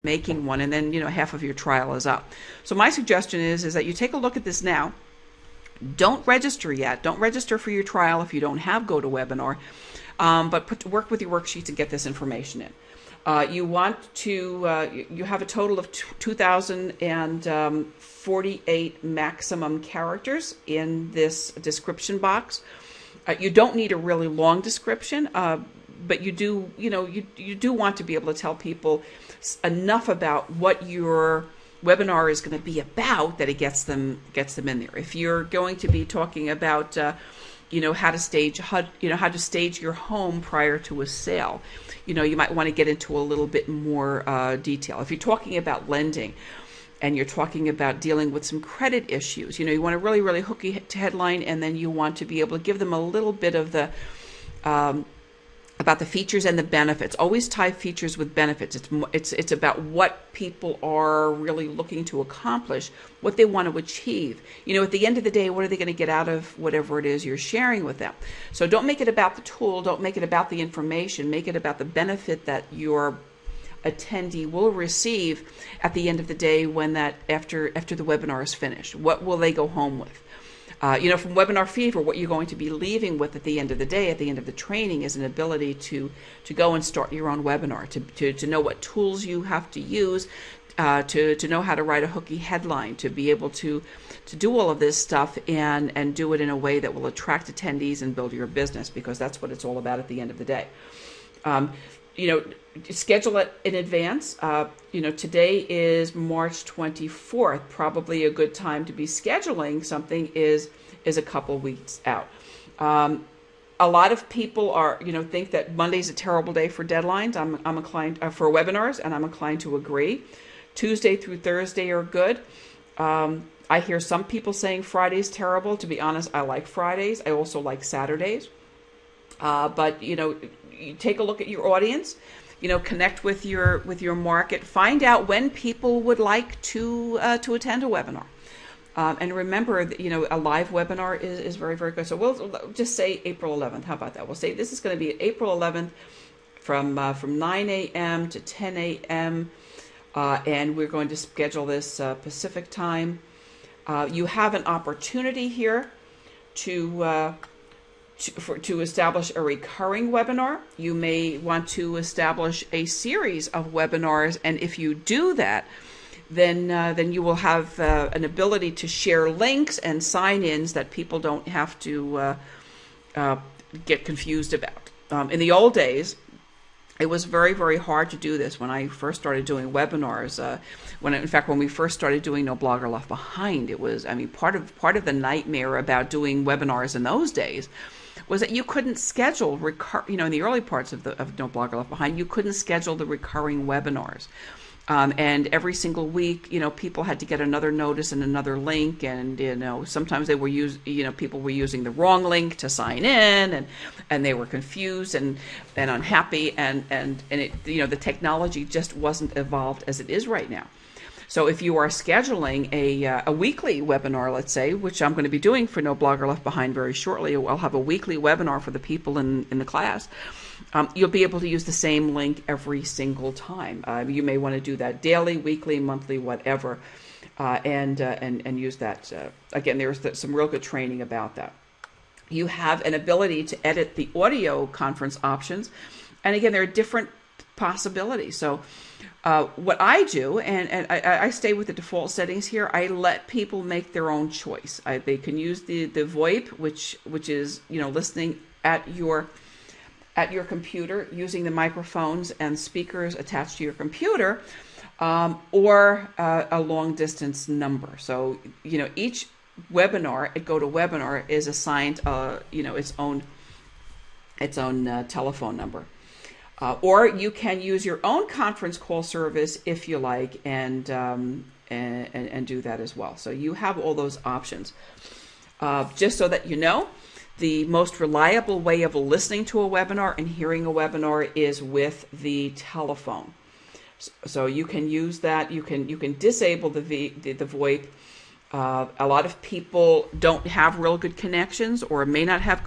making one, and then half of your trial is up. So my suggestion is that you take a look at this now. Don't register yet. Don't register for your trial if you don't have GoToWebinar, but work with your worksheets and get this information in. You want to, you have a total of 2,048 maximum characters in this description box. You don't need a really long description, but you do, you do want to be able to tell people enough about what your webinar is going to be about that it gets them in there. If you're going to be talking about how to stage your home prior to a sale, you might want to get into a little bit more detail. If you're talking about lending and you're talking about dealing with some credit issues, you want a really hooky headline, and then you want to be able to give them a little bit of the about the features and the benefits. Always tie features with benefits. It's about what people are really looking to accomplish, what they want to achieve. At the end of the day, what are they going to get out of whatever it is you're sharing with them? So don't make it about the tool. Don't make it about the information. Make it about the benefit that your attendee will receive at the end of the day, when that after the webinar is finished. What will they go home with? From Webinar Fever, what you're going to be leaving with at the end of the day, at the end of the training, is an ability to go and start your own webinar, to know what tools you have to use, to know how to write a hooky headline, to be able to do all of this stuff and do it in a way that will attract attendees and build your business, because that's what it's all about at the end of the day. Schedule it in advance. Today is March 24th. Probably a good time to be scheduling something is a couple weeks out. A lot of people are, think that Monday's a terrible day for deadlines. I'm inclined for webinars, and I'm inclined to agree. Tuesday through Thursday are good. I hear some people saying Friday's terrible. To be honest, I like Fridays. I also like Saturdays. But you take a look at your audience. Connect with your market. Find out when people would like to attend a webinar. And remember that, a live webinar is very good. So we'll just say April 11th. How about that? We'll say this is going to be April 11th from 9 a.m. to 10 a.m. And we're going to schedule this Pacific time. You have an opportunity here to establish a recurring webinar. You may want to establish a series of webinars, and if you do that, then you will have an ability to share links and sign-ins that people don't have to get confused about. In the old days, it was very hard to do this when I first started doing webinars. When we first started doing No Blogger Left Behind, it was, part of the nightmare about doing webinars in those days was that you couldn't schedule in the early parts of No Blogger Left Behind, you couldn't schedule the recurring webinars. And every single week, people had to get another notice and another link, and sometimes they were people were using the wrong link to sign in, and they were confused and unhappy, and it, the technology just wasn't evolved as it is right now. So if you are scheduling a weekly webinar, let's say, which I'm going to be doing for No Blogger Left Behind very shortly, I'll have a weekly webinar for the people in the class. You'll be able to use the same link every single time. You may want to do that daily, weekly, monthly, whatever, and use that. Again, there's some real good training about that. You have an ability to edit the audio conference options, and again, there are different possibilities. So what I do, and I stay with the default settings here, I let people make their own choice. They can use the VoIP, which is listening at your computer using the microphones and speakers attached to your computer, or a long distance number. So each webinar at GoToWebinar is assigned its own telephone number. Or you can use your own conference call service if you like, and do that as well. So you have all those options. Just so that you know, the most reliable way of listening to a webinar and hearing a webinar is with the telephone. So you can use that. You can disable the VoIP. A lot of people don't have real good connections or may not have